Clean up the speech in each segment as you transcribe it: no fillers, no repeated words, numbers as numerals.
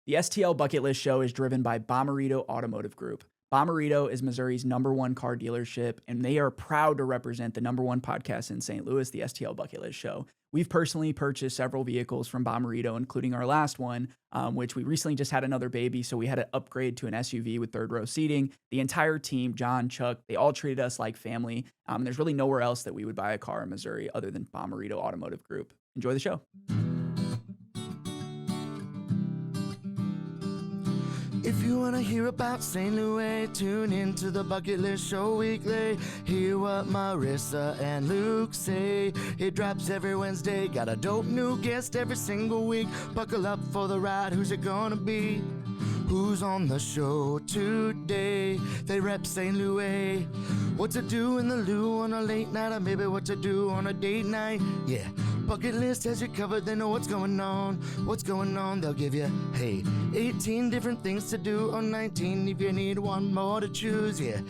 The STL Bucket List Show is driven by Bommarito Automotive Group. Bommarito is Missouri's #1 car dealership, and they are proud to represent the #1 podcast in St. Louis, the STL Bucket List Show. We've personally purchased several vehicles from Bommarito, including our last one, which we recently just had another baby, so we had to upgrade to an SUV with third row seating. The entire team, John, Chuck, they all treated us like family. There's really nowhere else that we would buy a car in Missouri other than Bommarito Automotive Group. Enjoy the show. If you want to hear about St. Louis, tune into the Bucket List Show weekly. Hear what Marissa and Luke say. It drops every Wednesday. Got a dope new guest every single week. Buckle up for the ride. Who's it gonna be? Who's on the show today? They rep St. Louis. What to do in the loo on a late night, or maybe what to do on a date night. Yeah, Bucket List has you covered. They know what's going on. What's going on, they'll give you, hey, 18 different things to do, or 19 if you need one more to choose. Yeah,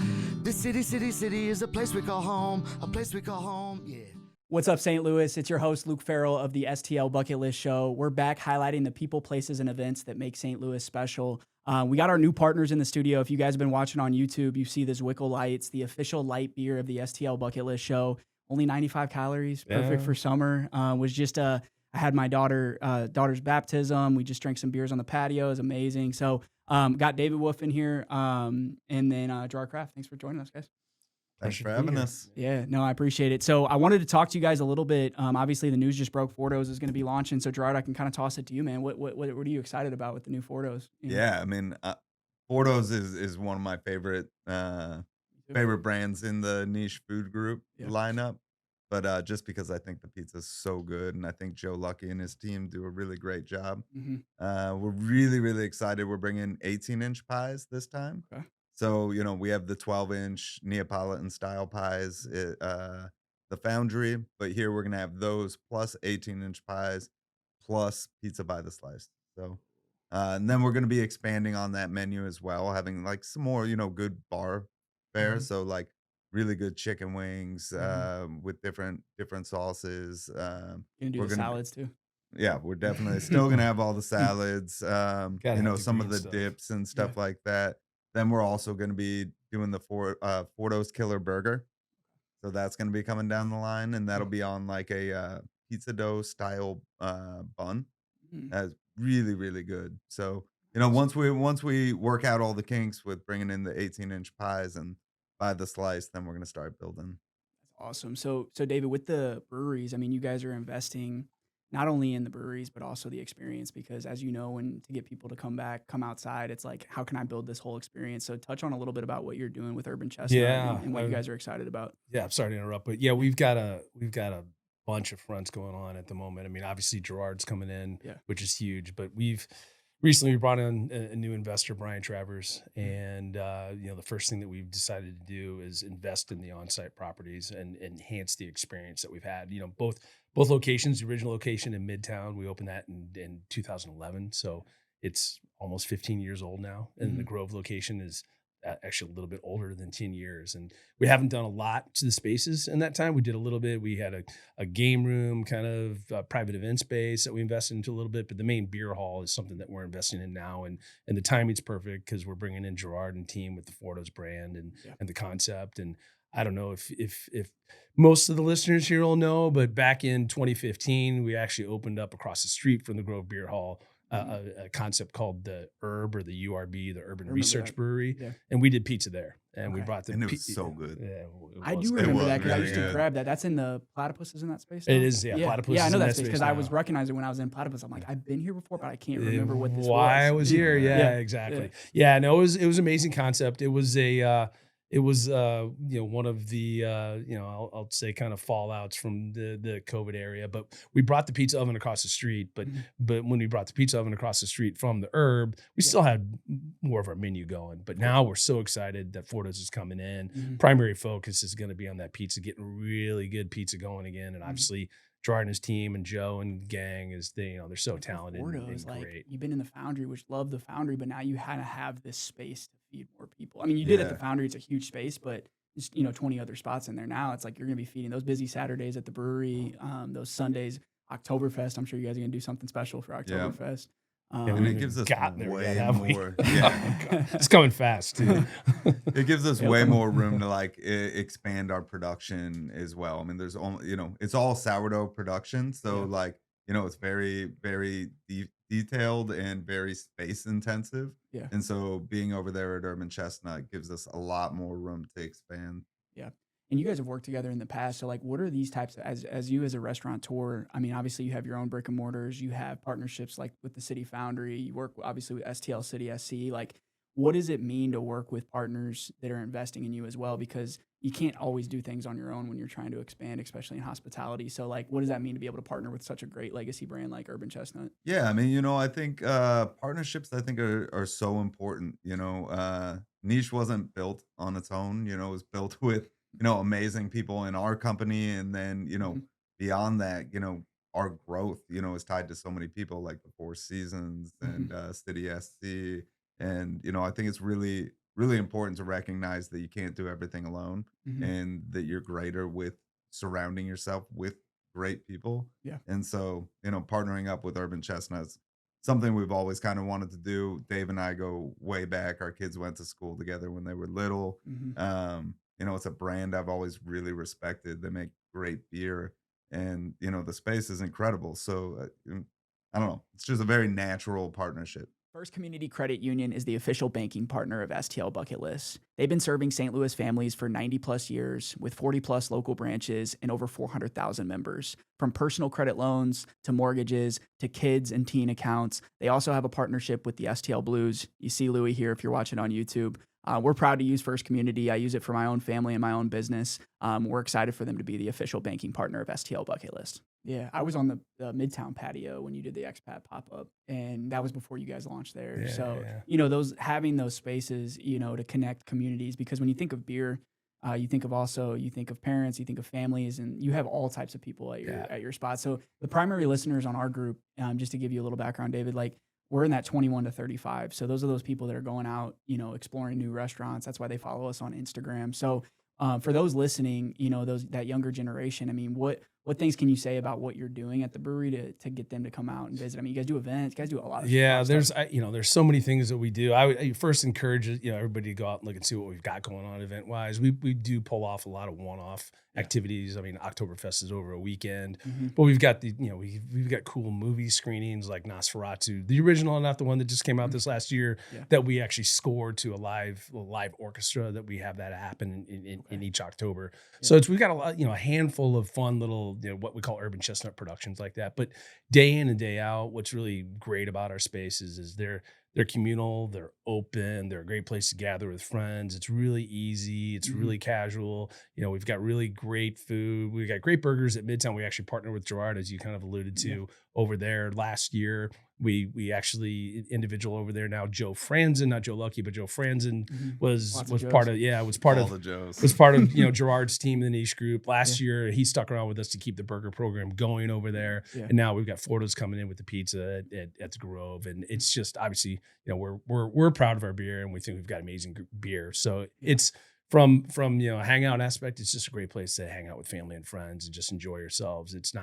this city is a place we call home. A place we call home, yeah. What's up, St. Louis? It's your host, Luke Farrell of the STL Bucket List Show. We're back highlighting the people, places, and events that make St. Louis special. We got our new partners in the studio. If you guys have been watching on YouTube, you see this Wickle Lights, the official light beer of the STL Bucket List Show. Only 95 calories, perfect for summer. I had my daughter's baptism. We just drank some beers on the patio. It was amazing. So got David Wolfe in here, and then Gerard Craft. Thanks for joining us, guys. Thanks for having us. Yeah, no, I appreciate it. So I wanted to talk to you guys a little bit. Obviously, the news just broke. Fordo's is going to be launching. So Gerard, I can kind of toss it to you, man. What are you excited about with the new Fordo's? Yeah, I mean, Fordo's is one of my favorite brands in the niche food group lineup. But just because I think the pizza's so good, and I think Joe Lucky and his team do a really great job. We're really, really excited. We're bringing 18-inch pies this time. Okay. So, we have the 12-inch Neapolitan style pies, the Foundry, but here we're going to have those plus 18-inch pies plus pizza by the slice. So, and then we're going to be expanding on that menu as well, having like some more, good bar fare. So like really good chicken wings with different sauces. You're going to do the salads too? Yeah, we're definitely still going to have all the salads, some of the dips and stuff like that. Then we're also going to be doing the Fordo's Killer Burger. So that's going to be coming down the line, and that'll be on like a pizza dough style bun. That's really, really good. So, once we work out all the kinks with bringing in the 18-inch pies and by the slice, then we're going to start building. That's awesome. So David, with the breweries, I mean, you guys are investing not only in the breweries, but also the experience, because as you know, when to get people to come outside, it's like, how can I build this whole experience? So touch on a little bit about what you're doing with Urban Chestnut and what you guys are excited about. Yeah, I'm sorry to interrupt, but yeah, we've got a bunch of fronts going on at the moment. I mean, obviously Gerard's coming in, which is huge, but we've recently brought in a new investor, Brian Travers, and the first thing that we've decided to do is invest in the on-site properties and enhance the experience that we've had. Both locations, the original location in Midtown, we opened that in 2011, so it's almost 15 years old now, and the Grove location is actually a little bit older than 10 years, and we haven't done a lot to the spaces in that time. We did a little bit. We had a game room, kind of private event space that we invested into a little bit, but the main beer hall is something that we're investing in now, and the timing's perfect because we're bringing in Gerard and team with the Fordo's brand and the concept. And I don't know if most of the listeners here will know, but back in 2015, we actually opened up across the street from the Grove Beer Hall a concept called the URB, or the URB, the Urban Research Brewery, and we did pizza there, and we brought and it was so good. Yeah, I do remember that because I used to grab that. That's in the Platypus, isn't that space? It is, Platypus. Yeah, I know that space because I was recognizing when I was in Platypus. I'm like, I've been here before, but I can't remember what this was. Why I was here? Yeah, exactly. Yeah, no, it was an amazing concept. It was one of the I'll say kind of fallouts from the COVID area, but we brought the pizza oven across the street. But when we brought the pizza oven across the street from the Herb, we still had more of our menu going. But now we're so excited that Fordo's is coming in. Primary focus is going to be on that pizza, getting really good pizza going again, and obviously Gerard and his team and Joe and gang they're so talented and great. Like, you've been in the Foundry, which love the Foundry, but now you kind of have this space to feed more people. I mean, you did at the Foundry; it's a huge space, but just 20 other spots in there now. It's like you're going to be feeding those busy Saturdays at the brewery, those Sundays, Oktoberfest. I'm sure you guys are going to do something special for Oktoberfest. And it gives us way more. Yeah, it's coming fast too. It gives us way more room to like expand our production as well. I mean, there's only it's all sourdough production, so like it's very very detailed and very space intensive. Yeah. And so being over there at Urban Chestnut gives us a lot more room to expand. Yeah. And you guys have worked together in the past. So like, what are these types of, as you as a restaurateur? I mean, obviously you have your own brick and mortars, you have partnerships like with the City Foundry, you work obviously with STL City SC. Like, what does it mean to work with partners that are investing in you as well? Because you can't always do things on your own when you're trying to expand, especially in hospitality. So like, what does that mean to be able to partner with such a great legacy brand like Urban Chestnut? Yeah, I mean, I think partnerships I think are so important. Niche wasn't built on its own, it was built with amazing people in our company. And then, beyond that, our growth, is tied to so many people like the Four Seasons and City SC. And, I think it's really, really important to recognize that you can't do everything alone and that you're greater with surrounding yourself with great people. Yeah. And so, partnering up with Urban Chestnuts, something we've always kind of wanted to do. Dave and I go way back. Our kids went to school together when they were little. It's a brand I've always really respected. They make great beer and, the space is incredible. So I don't know. It's just a very natural partnership. First Community Credit Union is the official banking partner of STL Bucket List. They've been serving St. Louis families for 90 plus years with 40 plus local branches and over 400,000 members. From personal credit loans to mortgages to kids and teen accounts, they also have a partnership with the STL Blues. You see Louie here if you're watching on YouTube. We're proud to use First Community. I use it for my own family and my own business. We're excited for them to be the official banking partner of STL Bucket List. Yeah, I was on the Midtown patio when you did the expat pop-up, and that was before you guys launched there. Those having those spaces, to connect communities, because when you think of beer, you think of parents, you think of families, and you have all types of people at your spot. So the primary listeners on our group, just to give you a little background, David, like we're in that 21 to 35. So those are those people that are going out, exploring new restaurants. That's why they follow us on Instagram. So for those listening, that younger generation, I mean, what things can you say about what you're doing at the brewery to get them to come out and visit? I mean, you guys do events, you guys do a lot of there's there's so many things that we do. I first encourage everybody to go out and look and see what we've got going on event wise. We do pull off a lot of one-off activities. I mean, Oktoberfest is over a weekend, but we've got we've got cool movie screenings like Nosferatu, the original, not the one that just came out this last year, that we actually scored to a live orchestra that we have that happen in each October. So we've got a lot, a handful of fun little, what we call Urban Chestnut productions like that. But day in and day out, what's really great about our spaces is they're communal, they're open, they're a great place to gather with friends. It's really easy, it's really casual. We've got really great food. We've got great burgers at Midtown. We actually partnered with Gerard, as you kind of alluded to, over there last year. We actually individual over there now, Joe Franzen, not Joe Lucky, but Joe Franzen was part of Gerard's team in the niche group last year. He stuck around with us to keep the burger program going over there, and now we've got Fordo's coming in with the pizza at the Grove, and it's just obviously we're proud of our beer, and we think we've got amazing beer. So it's from hangout aspect, it's just a great place to hang out with family and friends and just enjoy yourselves. It's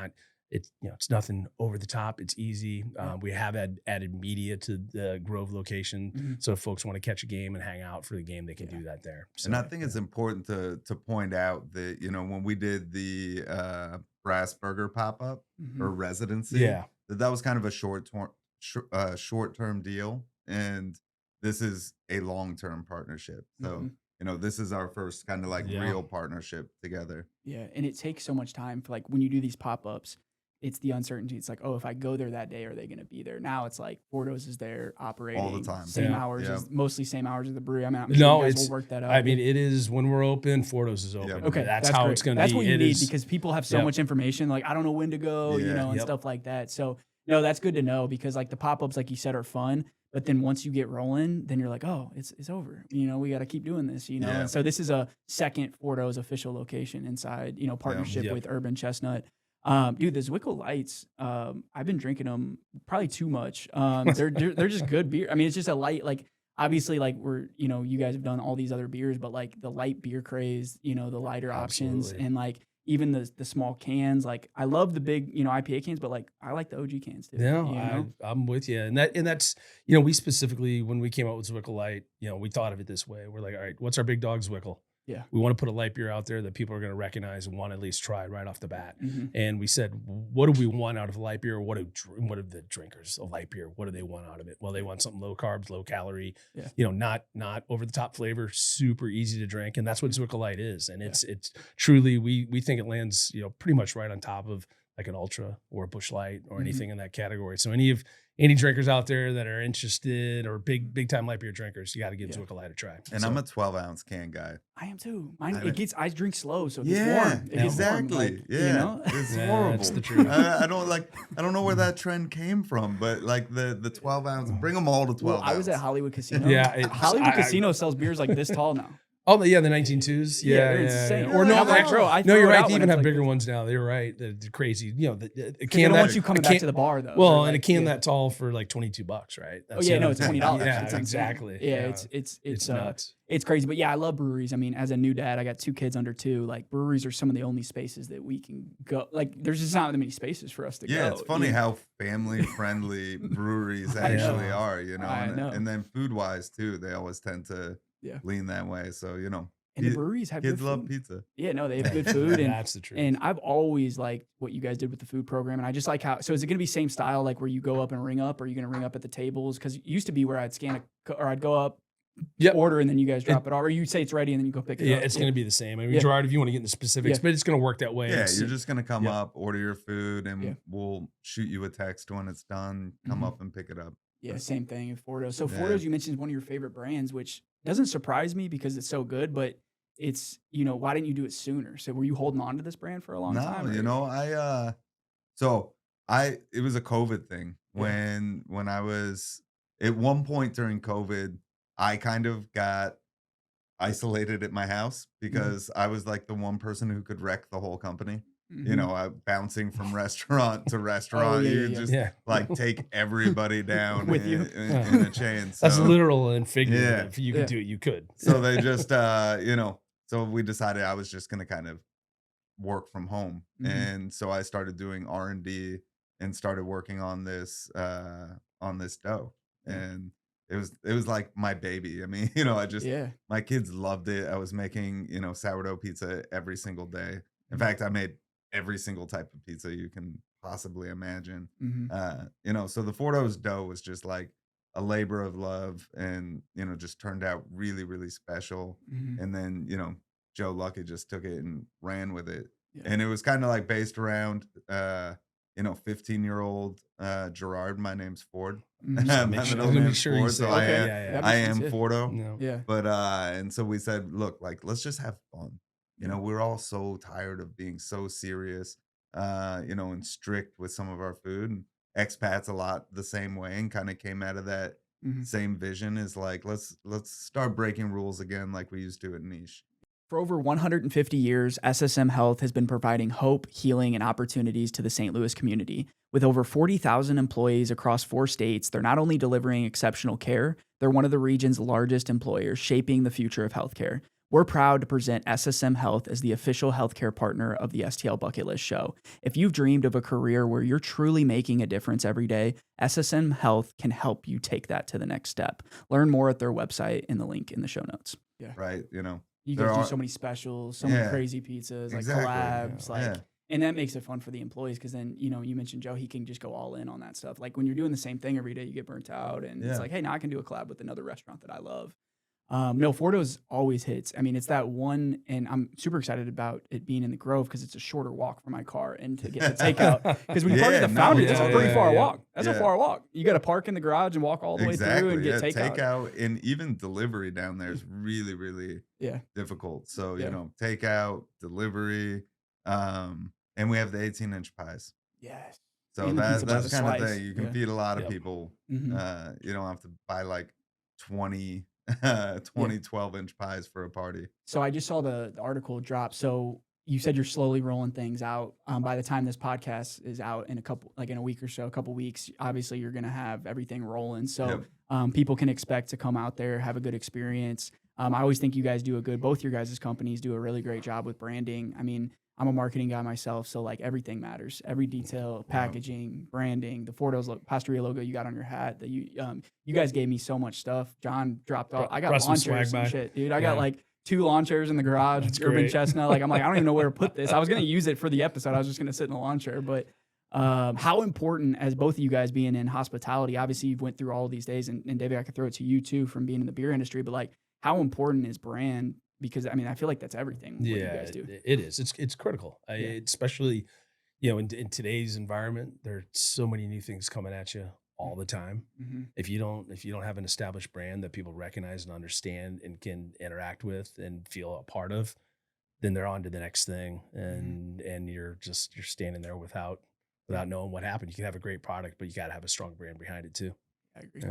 nothing over the top. It's easy. We have added media to the Grove location. So if folks want to catch a game and hang out for the game, they can do that there. So, and I think it's important to point out that, when we did the Brass Burger pop-up or residency, that was kind of a short-term deal. And this is a long-term partnership. So, this is our first kind of like real partnership together. Yeah. And it takes so much time for like when you do these pop-ups, it's the uncertainty. It's like, oh, if I go there that day, are they going to be there? Now it's like Fordo's is there operating all the time, same hours, mostly same hours as the brewery. I mean, we'll work that out. I mean, it is when we're open, Fordo's is open. Okay, that's how great. it's going to be. That's what you need because people have so much information. Like I don't know when to go, and stuff like that. So no, that's good to know because like the pop-ups, like you said, are fun. But then once you get rolling, then you're like, oh, it's over. We got to keep doing this. And so this is a second Fordo's official location inside. Partnership with Urban Chestnut. Dude, the Zwickel Lights, I've been drinking them probably too much. They're just good beer. I mean, it's just a light, like obviously like you guys have done all these other beers, but like the light beer craze, the lighter options and like, even the small cans. Like I love the big, IPA cans, but like I like the OG cans too. No, I'm with you. And that's, we specifically, when we came out with Zwickle Light, we thought of it this way. We're like, all right, what's our big dog Zwickle? Yeah. We want to put a light beer out there that people are going to recognize and want to at least try right off the bat. Mm-hmm. And we said, what do we want out of a light beer? What do the drinkers of light beer, what do they want out of it? Well, they want something low carbs, low calorie, not over the top flavor, super easy to drink. And that's what Zwickle Light is. And it's truly, we think it lands, pretty much right on top of like an Ultra or a Busch Light or anything in that category. So any drinkers out there that are interested or big time light beer drinkers, you got to give Zwickle Light a try. And I'm a 12-ounce can guy. I am too. I drink slow, so it gets warm. It Exactly. Gets warm, It's horrible. That's the truth. I don't know where that trend came from, but like the 12-ounce, bring them all to 12 ounce. I was at Hollywood Casino. Yeah. Hollywood Casino sells beers like this tall now. Oh, yeah, the 19.2s. Yeah, they're insane. Or no, you're right. They even have like bigger this. ones now. They're right. They're crazy. The They don't want you coming back to the bar though. Well, and a can that tall for like $22, right? That's it's $20. Yeah, It's exactly. Yeah, it's nuts. It's crazy. But yeah, I love breweries. I mean, as a new dad, I got 2 kids under 2. Like breweries are some of the only spaces that we can go. Like there's just not that many spaces for us to go. Yeah, it's funny how family friendly breweries actually are, and then food wise too, they always tend to lean that way. So, And the breweries have kids good love food. pizza. Yeah, no, they have good food. And that's the truth. And I've always liked what you guys did with the food program. And I just like how, so is it going to be same style, like where you go up and ring up, or are you going to ring up at the tables? Because it used to be where I'd I'd go up, order, and then you guys drop it off, or you say it's ready and then you go pick it up. Yeah, it's going to be the same. I mean, Gerard, if you want to get into specifics, but it's going to work that way. Yeah, you're just going to come up, order your food, and we'll shoot you a text when it's done. Come up and pick it up. Yeah, same thing in Fordo. So Fordo's, you mentioned, is one of your favorite brands, which doesn't surprise me because it's so good, but it's, why didn't you do it sooner? So were you holding on to this brand for a long time? No, it was a COVID thing when I was at one point during COVID, I kind of got isolated at my house because I was like the one person who could wreck the whole company. Bouncing from restaurant to restaurant, like take everybody down with you in a chain. So, that's literal and figurative. If you could do it, you could. So they just, so we decided I was just going to kind of work from home. And so I started doing R&D and started working on this dough. And it was like my baby. I mean, my kids loved it. I was making, sourdough pizza every single day. In fact, I made every single type of pizza you can possibly imagine. So the Fordo's dough was just like a labor of love and, just turned out really, really special. And then, Joe Lucky just took it and ran with it. And it was kind of like based around, 15-year-old Gerard. My name's Ford. Make sure you say, I am Fordo. No. Yeah. But, and so we said, look, like, let's just have fun. We're all so tired of being so serious, and strict with some of our food. And expats a lot the same way, and kind of came out of that same vision. Is like, let's start breaking rules again, like we used to at Niche. For over 150 years, SSM Health has been providing hope, healing, and opportunities to the St. Louis community. With over 40,000 employees across 4 states, they're not only delivering exceptional care, they're one of the region's largest employers, shaping the future of healthcare. We're proud to present SSM Health as the official healthcare partner of the STL Bucket List Show. If you've dreamed of a career where you're truly making a difference every day, SSM Health can help you take that to the next step. Learn more at their website in the link in the show notes. Yeah. Right. You guys do so many specials, so many crazy pizzas, like collabs, and that makes it fun for the employees because then, you mentioned Joe, he can just go all in on that stuff. Like when you're doing the same thing every day, you get burnt out, and it's like, hey, now I can do a collab with another restaurant that I love. No, Fordo's always hits. I mean, it's that one, and I'm super excited about it being in the Grove because it's a shorter walk from my car and to get the takeout. Because when you park at the Foundry, it's a pretty far walk. That's a far walk. You got to park in the garage and walk all the way through and get takeout. And even delivery down there is really, really difficult. So, takeout, delivery, and we have the 18-inch pies. Yes. So that's the kind of thing. You can feed a lot of people. You don't have to buy like 20 12-inch pies for a party. So I just saw the article drop. So you said you're slowly rolling things out. By the time this podcast is out in in a week or so, a couple weeks, obviously you're going to have everything rolling. So people can expect to come out there, have a good experience. I always think you guys both your guys' companies do a really great job with branding. I mean, I'm a marketing guy myself, so like everything matters. Every detail, packaging, branding, the Fordo's Pastoria logo you got on your hat. That you guys gave me so much stuff. John dropped off. I got lawn chairs and shit, dude. I got like 2 lawn chairs in the garage. That's Urban great. Chestnut. Like I'm like I don't even know where to put this. I was gonna use it for the episode. I was just gonna sit in the lawn chair, but. How important, as both of you guys being in hospitality, obviously you've went through all of these days, and David, I could throw it to you too from being in the beer industry, but like how important is brand? Because I mean, I feel like that's everything. What you guys do. It is. It's critical, especially in today's environment. There are so many new things coming at you all the time. Mm-hmm. If you don't have an established brand that people recognize and understand and can interact with and feel a part of, then they're on to the next thing, and you're standing there without knowing what happened. You can have a great product, but you got to have a strong brand behind it too. I agree.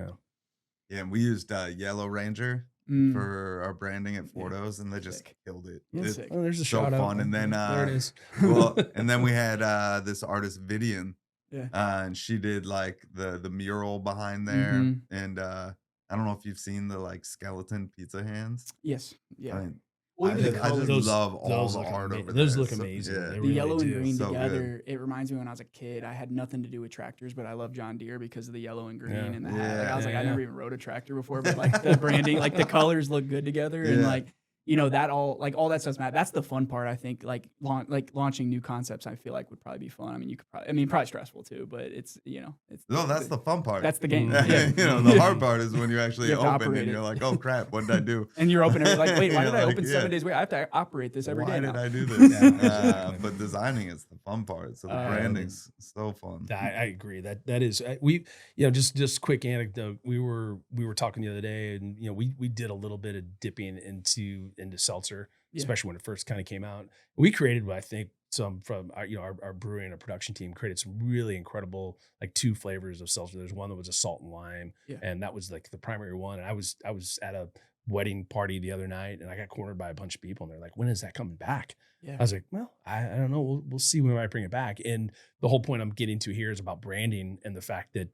Yeah, and we used Yellow Ranger for our branding at Fordo's, and they just killed it. It's there's a so shout fun. out. And then There it is. well, and then we had this artist Vivian, Yeah. and she did like the mural behind there, and I don't know if you've seen the like skeleton pizza hands. Yes. Yeah. I mean, Well, I even just the love all the art over there. Those look amazing. Yeah. They the really yellow and do. green So together, it reminds me when I was a kid. I had nothing to do with tractors, but I love John Deere because of the yellow and green and the hat. Like, I was like, I never even rode a tractor before, but like the branding, like the colors look good together, and like that all that stuff's mad. That's the fun part, I think. Like launching new concepts, I feel like would probably be fun. I mean, probably stressful too, but it's No, that's the fun part. That's the game. The hard part is when you actually You have to open operate and it. you're like, oh crap, what did I do? And you're opening it like, wait, why You're did I like, open 7 days? Wait, I have to operate this every day. Why now. did I do this? Exactly. But designing is the fun part. So the branding's so fun. I agree. That is we just quick anecdote. We were talking the other day, and we did a little bit of dipping into seltzer, especially when it first kind of came out. We created what I think some from our brewing and our production team created some really incredible like 2 flavors of seltzer. There's one that was a salt and lime, and that was like the primary one. And I was at a wedding party the other night, and I got cornered by a bunch of people, and they're like, "When is that coming back?" I was like, "Well, I don't know. We'll see when I bring it back." And the whole point I'm getting to here is about branding and the fact that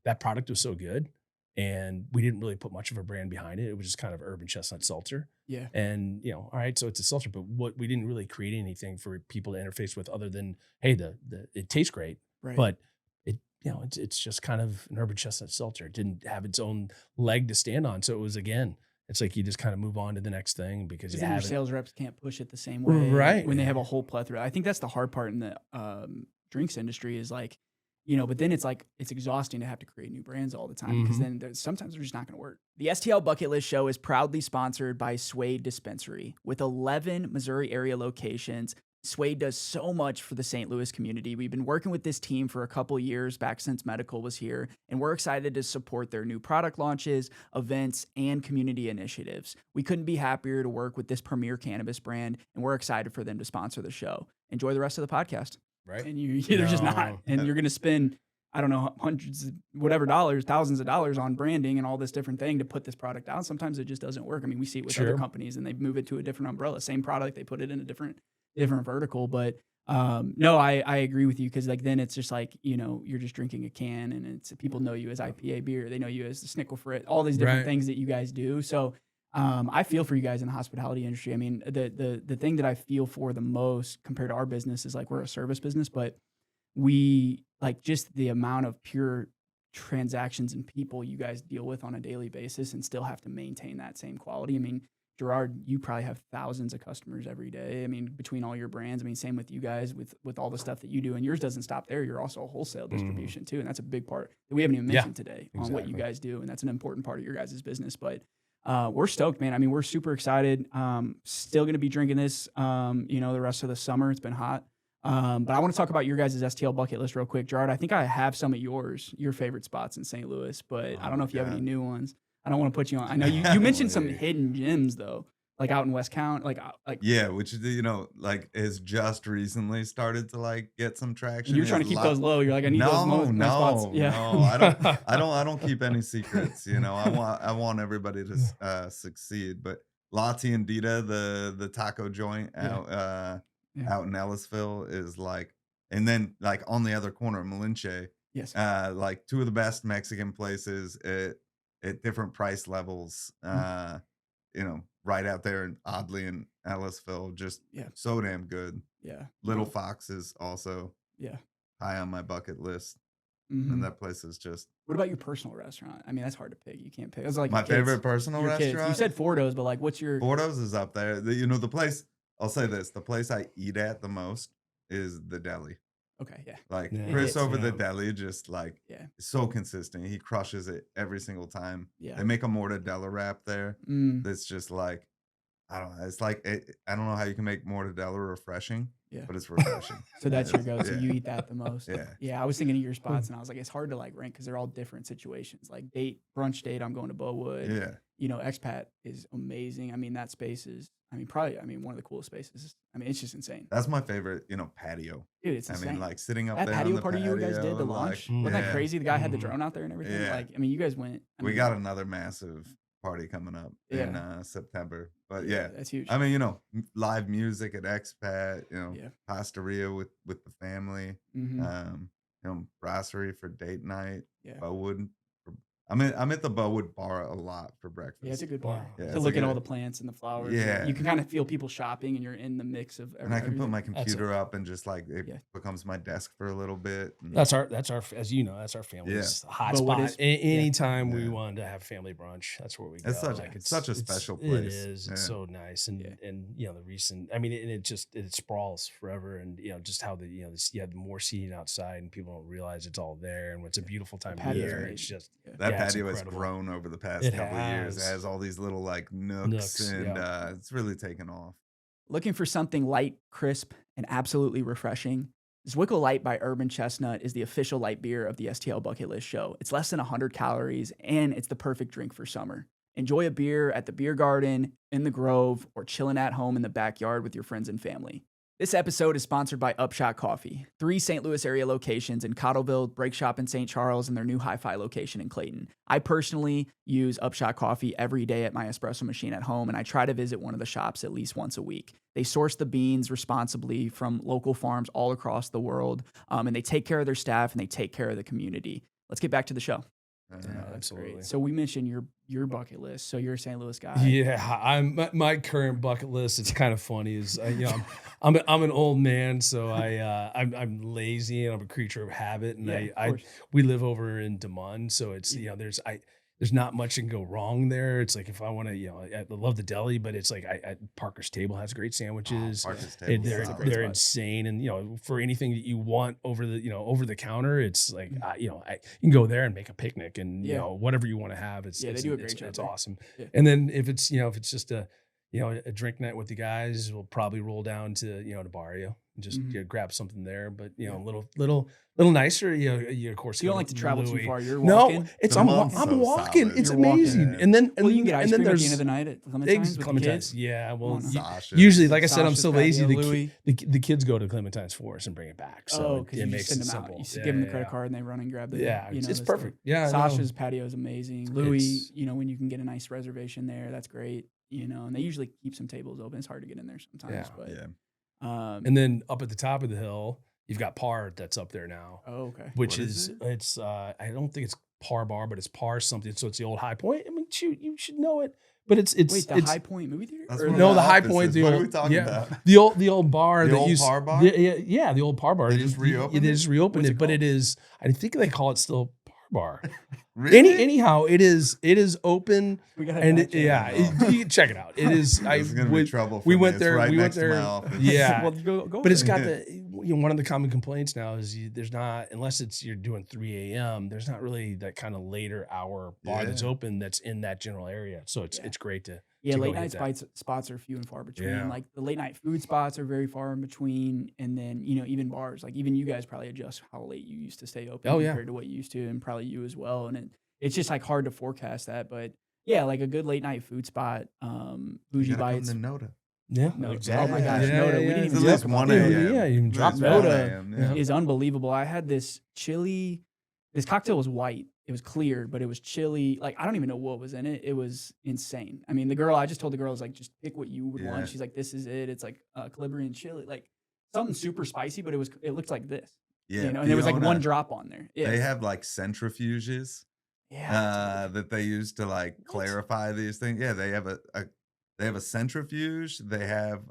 that product was so good, and we didn't really put much of a brand behind it. It was just kind of Urban Chestnut Seltzer. Yeah. And all right, so it's a seltzer, but what we didn't really create anything for people to interface with other than, hey, it tastes great, Right. but it's just kind of an Urban Chestnut Seltzer. It didn't have its own leg to stand on, so it was it's like you just kind of move on to the next thing because you then have your sales reps can't push it the same way, right? When they have a whole plethora. I think that's the hard part in the drinks industry is like, but then it's like it's exhausting to have to create new brands all the time because then sometimes they're just not going to work. The STL Bucket List Show is proudly sponsored by Suede Dispensary. With 11 Missouri area locations, Suede does so much for the St. Louis community. We've been working with this team for a couple years back since medical was here, and we're excited to support their new product launches, events, and community initiatives. We couldn't be happier to work with this premier cannabis brand, and we're excited for them to sponsor the show. Enjoy the rest of the podcast. Right. And they're just not. And you're going to spend, I don't know, hundreds, thousands of dollars on branding and all this different thing to put this product out. Sometimes it just doesn't work. I mean, we see it with other companies and they move it to a different umbrella. Same product, they put it in a different vertical. But no, I agree with you because like then it's just like, you're just drinking a can and it's people know you as IPA beer. They know you as the Snickle Frit, all these different things that you guys do. So I feel for you guys in the hospitality industry. I mean, the thing that I feel for the most compared to our business is like we're a service business, but we like just the amount of pure transactions and people you guys deal with on a daily basis and still have to maintain that same quality. I mean, Gerard, you probably have thousands of customers every day. I mean, between all your brands, I mean, same with you guys with all the stuff that you do, and yours doesn't stop there. You're also a wholesale distribution too, and that's a big part that we haven't even mentioned today on what you guys do, and that's an important part of your guys' business. But we're stoked, man. I mean, we're super excited. Still going to be drinking this, the rest of the summer. It's been hot. But I want to talk about your guys' STL bucket list real quick. Gerard, I think I have some of your favorite spots in St. Louis, but I don't know if you have any new ones. I don't want to put you on. I know you mentioned some hidden gems though, like out in West County, like yeah, which like has just recently started to like get some traction. You're trying to keep those low. You're like, I need those spots. Yeah. No, I don't keep any secrets. I want everybody to succeed. But La Tiendita, the taco joint out in Ellisville is like, and then like on the other corner, Malinche. Yes. Like 2 of the best Mexican places at different price levels. Right out there in Audley and Ellisville, just so damn good. Little Fox is also high on my bucket list. And that place is just. What about your personal restaurant? I mean, that's hard to pick. You can't pick. It's like my favorite personal restaurant. You said Fordo's, but like, what's your? Fordo's is up there. The place. I'll say this: the place I eat at the most is the deli. Okay, yeah. Like Chris over the deli, just like so consistent. He crushes it every single time. Yeah. They make a mortadella wrap there. That's just like, I don't know. It's like I don't know how you can make mortadella refreshing. Yeah, but it's refreshing. So that's your go-to. You eat that the most. Yeah. I was thinking of your spots, and I was like, it's hard to like rank because they're all different situations. Like brunch date, I'm going to Bowood. Yeah. Expat is amazing. I mean, that space is. Probably one of the coolest spaces. It's just insane. That's my favorite. Patio. Dude, it's insane. Like sitting up that there. Patio on the party you guys did the launch. Wasn't that crazy? The guy had the drone out there and everything. Yeah. Like, you guys went. We got another massive party coming up in September. But that's huge. Live music at Expat, Pastaria with the family, brasserie for date night, Bowood. I'm at the Bowood bar a lot for breakfast. Yeah, it's a good bar. Yeah, to look at all the plants and the flowers. Yeah. You can kind of feel people shopping and you're in the mix of everything. And I can put my computer up and just like it becomes my desk for a little bit. That's our as you know, that's our family's hot spot. Anytime we wanted to have family brunch, that's where we go. It's such a special place. It is. It's so nice. And the recent it sprawls forever, and just how you have more seating outside and people don't realize it's all there, and it's a beautiful time of year. It's just that patio has grown over the past couple of years. It has all these little like nooks and it's really taken off. Looking for something light, crisp, and absolutely refreshing? Zwickle Light by Urban Chestnut is the official light beer of the STL Bucket List Show. It's less than 100 calories, and it's the perfect drink for summer. Enjoy a beer at the beer garden, in the Grove, or chilling at home in the backyard with your friends and family. This episode is sponsored by Upshot Coffee, 3 St. Louis area locations in Cottleville, Break Shop in St. Charles, and their new Hi-Fi location in Clayton. I personally use Upshot Coffee every day at my espresso machine at home, and I try to visit one of the shops at least once a week. They source the beans responsibly from local farms all across the world, and they take care of their staff, and they take care of the community. Let's get back to the show. Absolutely. Great. So we mentioned your bucket list. So you're a St. Louis guy. Yeah, I'm my current bucket list. It's kind of funny. Is I'm an old man, so I'm lazy and I'm a creature of habit. And we live over in Des Moines, so it's there's not much that can go wrong there. It's like if I want to, I love the deli, but it's like Parker's Table has great sandwiches. Parker's Table, they're insane, and for anything that you want over the counter, it's like you can go there and make a picnic, and whatever you want to have, they do a great job. It's awesome. Yeah. And then if it's just a drink night with the guys, we'll probably roll down to Barrio and just grab something there. But a little nicer. You of course. You don't like to travel too far. You're walking. No, it's I'm walking. It's amazing. And then you can get ice cream at the end of the night at Clementine's. Yeah, well, usually, like I said, I'm so lazy. The kids go to Clementine's for us and bring it back. So it makes it simple. You give them the credit card and they run and grab the. Yeah, it's perfect. Yeah, Sasha's patio is amazing. Louis, when you can get a nice reservation there, that's great. And they usually keep some tables open. It's hard to get in there sometimes. And then up at the top of the hill, you've got Par that's up there now. Oh, okay. Which is it's I don't think it's Par Bar, but it's Par something. So it's the old High Point. I mean, shoot, you should know it. But it's High Point movie theater? No, the High Point. What are we talking about? The old bar. The old Par Bar? Yeah, the old Par Bar. They just reopened it? They just reopened it, but it is. I think they call it still Bar. Really? Anyhow, it is open, and you can check it out. It is. It's gonna be trouble. We went there. Right we went next there. To my office. Yeah, well, go but it's got the. One of the common complaints now is there's not, unless you're doing 3 a.m. There's not really that kind of later hour bar that's open that's in that general area. So it's great to. Late night spots are few and far between. Yeah. Like the late night food spots are very far in between, and then even bars. Like even you guys probably adjust how late you used to stay open compared to what you used to, and probably you as well. And it's just like hard to forecast that, but like a good late night food spot. Bougie Bites. Yeah, no, exactly. Oh my gosh, Noda. We didn't even talk about 1 a.m. Yeah, you can drop Noda. Is unbelievable. I had this chili. This cocktail was white. It was clear, but it was chili. Like I don't even know what was in it. It was insane. I mean, I just told the girl, I was like, just pick what you would want. She's like, this is it. It's like Calabrian chili, like something super spicy, but it looked like this. Yeah, and there was like one drop on there. Yeah. They have like centrifuges. Yeah, that they use to like clarify these things. Yeah, they have a centrifuge. They have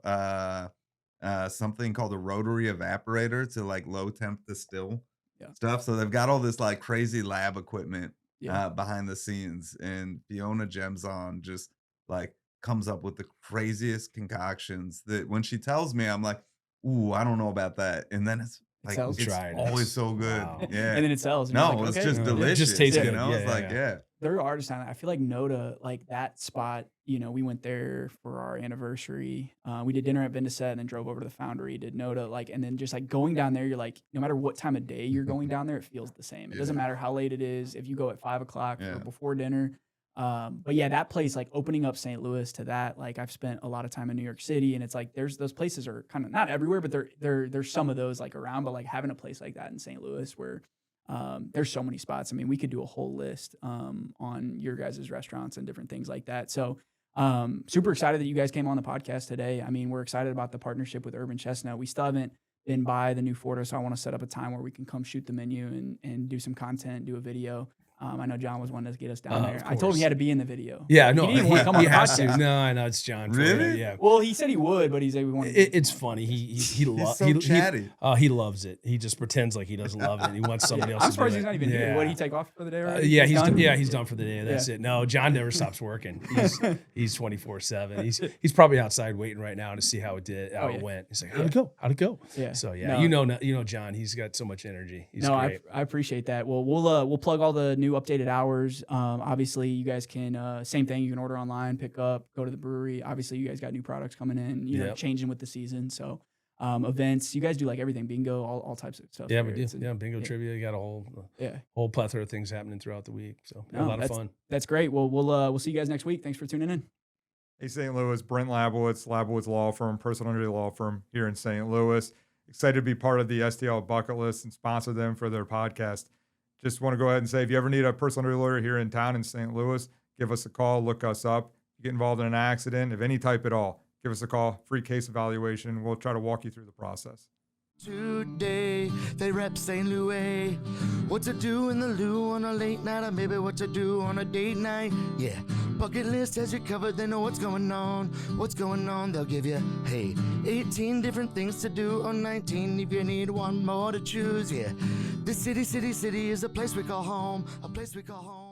something called a rotary evaporator to like low temp distill Yeah. stuff. So they've got all this like crazy lab equipment Yeah. behind the scenes, and Fiona Gemzon just like comes up with the craziest concoctions that when she tells me, I'm like, ooh, I don't know about that. And then it's like, sells. it's always so good. Wow. Yeah. And then it sells. And No, you're like, it's okay. just It delicious. just tastes you good. know, Yeah, it's like, yeah. yeah. There are artists on it. I feel like Noda, like that spot, you know, we went there for our anniversary. We did dinner at Vindiset and then drove over to the Foundry, did Noda, like, and then just like going down there, you're like, no matter what time of day you're going down there, it feels the same. It doesn't matter how late it is. If you go at 5 o'clock or before dinner. But yeah, that place, like opening up St. Louis to that, like I've spent a lot of time in New York City, and it's like there's those places are kind of not everywhere, but there's some of those like around. But like having a place like that in St. Louis where there's so many spots. I mean, we could do a whole list on your guys' restaurants and different things like that. So super excited that you guys came on the podcast today. I mean, we're excited about the partnership with Urban Chestnut. We still haven't been by the new Fordo, so I want to set up a time where we can come shoot the menu and do some content, do a video. I know John was wanting to get us down there. I told him he had to be in the video. Yeah, no, he didn't want to come on he the has podcast. to. No, I know it's John. Really? Yeah. Well, he said he would, but he said we wanted. It's funny. He loves. so chatty. He loves it. He just pretends like he doesn't love it. He wants somebody else. I'm to surprised do he's it. not even here. What, did he take off for the day already? Yeah, done? he's done for the day. That's it. No, John never stops working. He's 24/7. He's probably outside waiting right now to see how it went. He's like, how'd it go? Yeah. So yeah, No. you know John. He's got so much energy. He's No, great. I appreciate that. Well, we'll plug all the new updated hours. Obviously, you guys can same thing. You can order online, pick up, go to the brewery. Obviously, you guys got new products coming in. You know, changing with the season. So events, you guys do like everything, bingo, all types of stuff. Yeah, there. we do. Bingo trivia. You got a whole plethora of things happening throughout the week. So a lot of fun. That's great. Well, we'll see you guys next week. Thanks for tuning in. Hey, St. Louis, Brent Labowitz, Labowitz Law Firm, personal injury law firm here in St. Louis. Excited to be part of the STL Bucket List and sponsor them for their podcast. Just want to go ahead and say, if you ever need a personal injury lawyer here in town in St. Louis, give us a call, look us up. You get involved in an accident of any type at all, give us a call, free case evaluation. We'll try to walk you through the process. Today, they rep St. Louis. What to do in the loo on a late night, or maybe what to do on a date night. Yeah, Bucket List has you covered. They know what's going on. What's going on, they'll give you, 18 different things to do, or 19 if you need one more to choose. Yeah, this city is a place we call home. A place we call home.